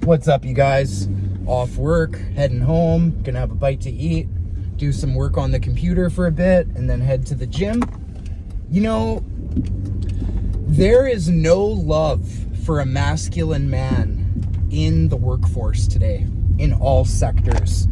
What's up, you guys? Off work, heading home, gonna have a bite to eat, do some work on the computer for a bit, and then head to the gym. You know, there is no love for a masculine man in the workforce today, in all sectors.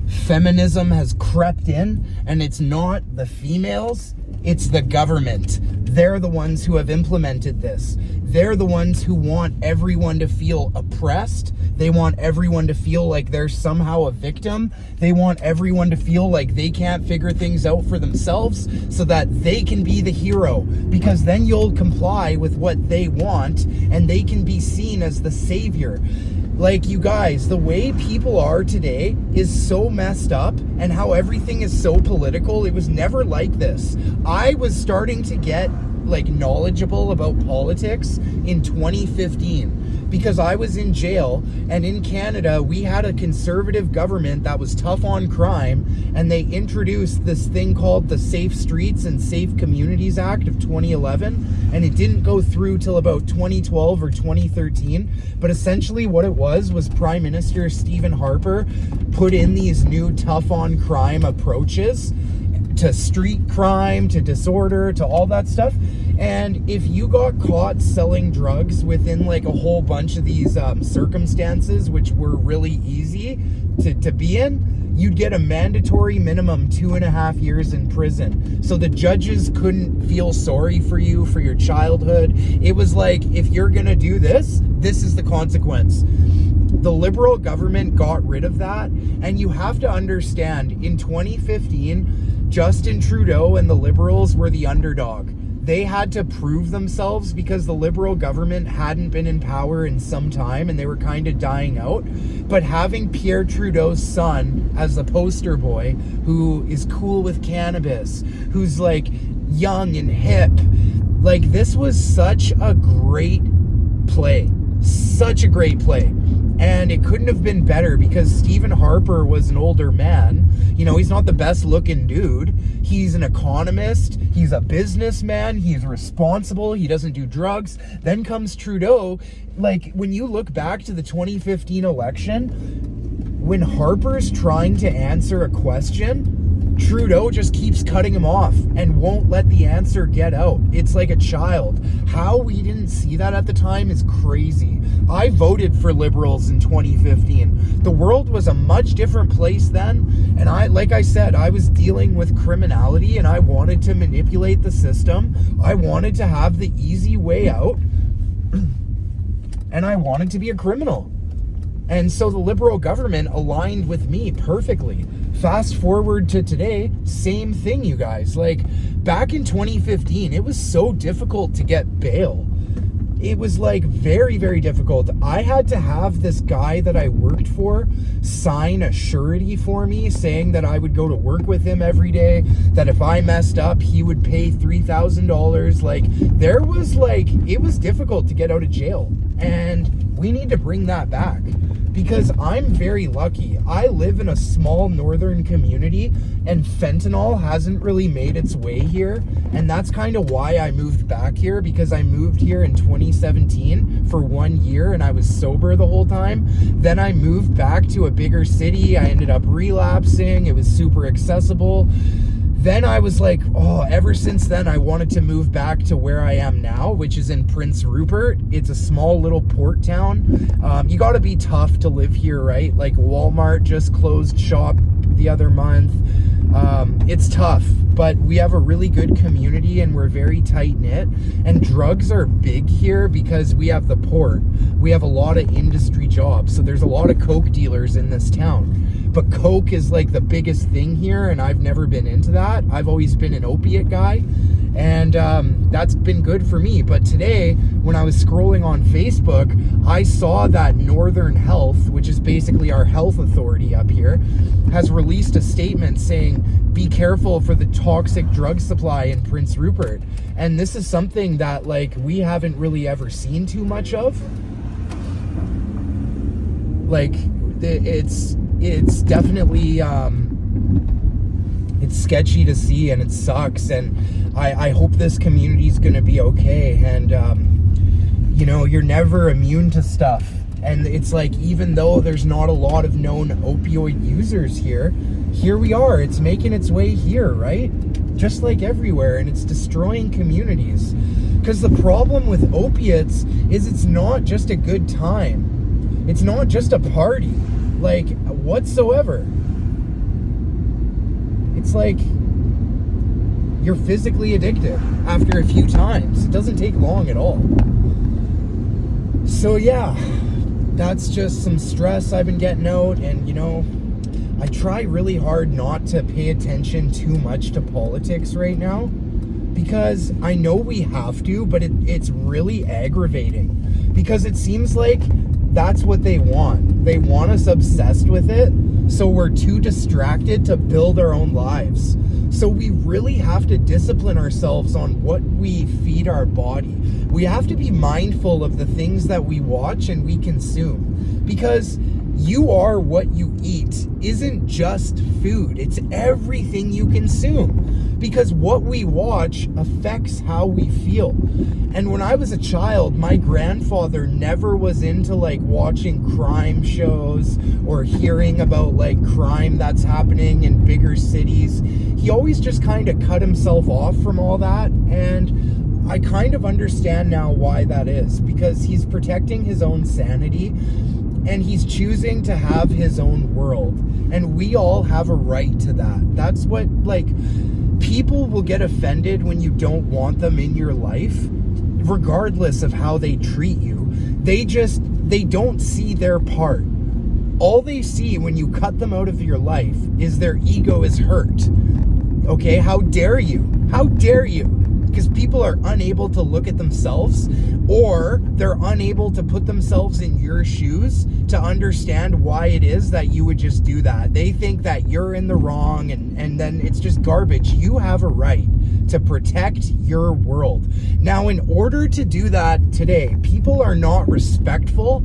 Feminism has crept in, and it's not the females, it's the government. They're the ones who have implemented this. They're the ones who want everyone to feel oppressed. They want everyone to feel like they're somehow a victim. They want everyone to feel like they can't figure things out for themselves so that they can be the hero, because then you'll comply with what they want and they can be seen as the savior. Like, you guys, the way people are today is so messed up, and how everything is so political. It was never like this. I was starting to get knowledgeable about politics in 2015 because I was in jail, and in Canada we had a conservative government that was tough on crime, and they introduced this thing called the Safe Streets and Safe Communities Act of 2011, and it didn't go through till about 2012 or 2013. But essentially what it was Prime Minister Stephen Harper put in these new tough on crime approaches to street crime, to disorder, to all that stuff. And if you got caught selling drugs within a whole bunch of these circumstances, which were really easy to be in, you'd get a mandatory minimum 2.5 years in prison. So the judges couldn't feel sorry for you for your childhood. It was like, if you're gonna do this, this is the consequence. The Liberal government got rid of that, and you have to understand, in 2015, Justin Trudeau and the Liberals were the underdog. They had to prove themselves because the Liberal government hadn't been in power in some time and they were kind of dying out. But having Pierre Trudeau's son as the poster boy, who is cool with cannabis, who's young and hip, this was such a great play. Such a great play. And it couldn't have been better because Stephen Harper was an older man. You know, he's not the best looking dude. He's an economist. He's a businessman. He's responsible. He doesn't do drugs. Then comes Trudeau. When you look back to the 2015 election, when Harper's trying to answer a question, Trudeau just keeps cutting him off and won't let the answer get out. It's like a child. How we didn't see that at the time is crazy. I voted for Liberals in 2015. The world was a much different place then, and like I said, I was dealing with criminality and I wanted to manipulate the system. I wanted to have the easy way out, and I wanted to be a criminal. And so the Liberal government aligned with me perfectly. Fast forward to today, same thing, you guys. Back in 2015, it was so difficult to get bail. It was very, very difficult. I had to have this guy that I worked for sign a surety for me saying that I would go to work with him every day, that if I messed up, he would pay $3,000. It was difficult to get out of jail, and we need to bring that back. Because I'm very lucky. I live in a small northern community, and fentanyl hasn't really made its way here. And that's kind of why I moved back here, because I moved here in 2017 for 1 year and I was sober the whole time. Then I moved back to a bigger city. I ended up relapsing. It was super accessible. Then I was ever since then, I wanted to move back to where I am now, which is in Prince Rupert. It's a small little port town. You got to be tough to live here, right? Walmart just closed shop the other month. It's tough, but we have a really good community and we're very tight-knit. And drugs are big here because we have the port. We have a lot of industry jobs, so there's a lot of coke dealers in this town. But coke is the biggest thing here, and I've never been into that. I've always been an opiate guy, and that's been good for me. But today, when I was scrolling on Facebook, I saw that Northern Health, which is basically our health authority up here, has released a statement saying, be careful for the toxic drug supply in Prince Rupert. And this is something that we haven't really ever seen too much of. It's definitely it's sketchy to see, and it sucks, and I hope this community is going to be okay. And you know, you're never immune to stuff. And it's like, even though there's not a lot of known opioid users here we are. It's making its way here, right? Just like everywhere, and it's destroying communities. Because the problem with opiates is it's not just a good time. It's not just a party, like, whatsoever. It's like you're physically addicted after a few times. It doesn't take long at all. So yeah, that's just some stress I've been getting out. And you know, I try really hard not to pay attention too much to politics right now, because I know we have to, but it's really aggravating, because it seems like that's what they want. They want us obsessed with it, so we're too distracted to build our own lives. So we really have to discipline ourselves on what we feed our body. We have to be mindful of the things that we watch and we consume, because you are what you eat isn't just food. It's everything you consume, because what we watch affects how we feel. And when I was a child, my grandfather never was into like watching crime shows or hearing about like crime that's happening in bigger cities. He always just kind of cut himself off from all that. And I kind of understand now why that is, because he's protecting his own sanity and he's choosing to have his own world. And we all have a right to that. That's what, like, people will get offended when you don't want them in your life, regardless of how they treat you. They don't see their part. All they see when you cut them out of your life is their ego is hurt. Okay, how dare you? How dare you? Because people are unable to look at themselves, or they're unable to put themselves in your shoes to understand why it is that you would just do that. They think that you're in the wrong, and then it's just garbage. You have a right to protect your world. Now, in order to do that today, people are not respectful,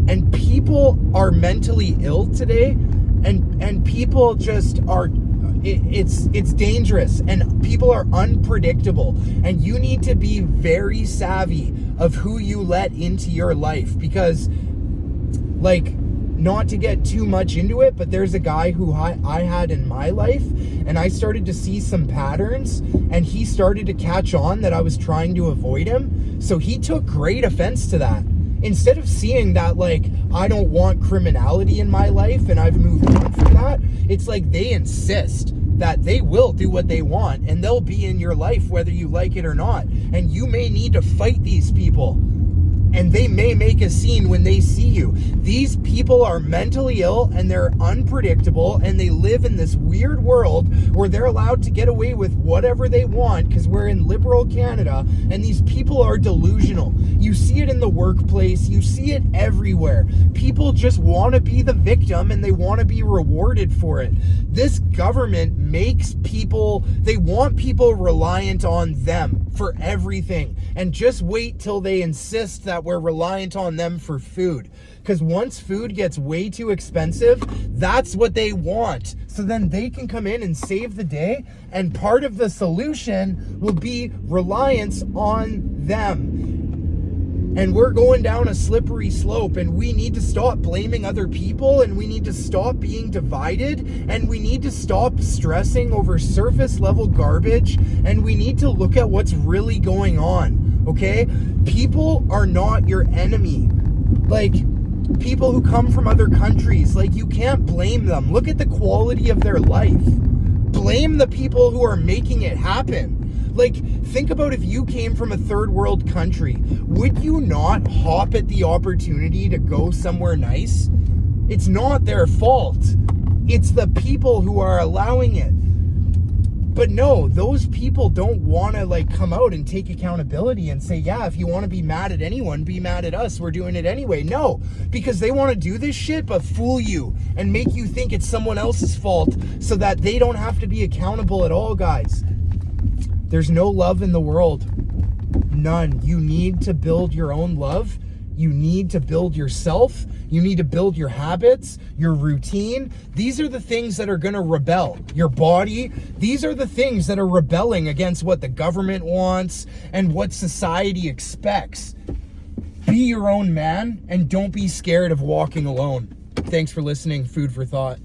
and people are mentally ill today, and people just are... It's dangerous, and people are unpredictable, and you need to be very savvy of who you let into your life, because, like, not to get too much into it, but there's a guy who I had in my life, and I started to see some patterns, and he started to catch on that I was trying to avoid him, so he took great offense to that. Instead of seeing that, like, I don't want criminality in my life and I've moved on from that, it's like they insist that they will do what they want and they'll be in your life whether you like it or not. And you may need to fight these people, and they may make a scene when they see you. These people are mentally ill, and they're unpredictable, and they live in this weird world where they're allowed to get away with whatever they want because we're in liberal Canada, and these people are delusional. You see it in the workplace. You see it everywhere. People just want to be the victim, and they want to be rewarded for it. This government makes people, they want people reliant on them for everything. And just wait till they insist that we're reliant on them for food. Because once food gets way too expensive, that's what they want. So then they can come in and save the day. And part of the solution will be reliance on them. And we're going down a slippery slope, and we need to stop blaming other people, and we need to stop being divided, and we need to stop stressing over surface level garbage, and we need to look at what's really going on, okay? People are not your enemy. Like, people who come from other countries, like, you can't blame them. Look at the quality of their life. Blame the people who are making it happen. Like, think about if you came from a third world country. Would you not hop at the opportunity to go somewhere nice? It's not their fault. It's the people who are allowing it. But no, those people don't want to, like, come out and take accountability and say, yeah, if you want to be mad at anyone, be mad at us. We're doing it anyway. No, because they want to do this shit but fool you and make you think it's someone else's fault so that they don't have to be accountable at all, guys. There's no love in the world. None. You need to build your own love. You need to build yourself. You need to build your habits, your routine. These are the things that are going to rebel. Your body. These are the things that are rebelling against what the government wants and what society expects. be your own man and don't be scared of walking alone. Thanks for listening. Food for thought.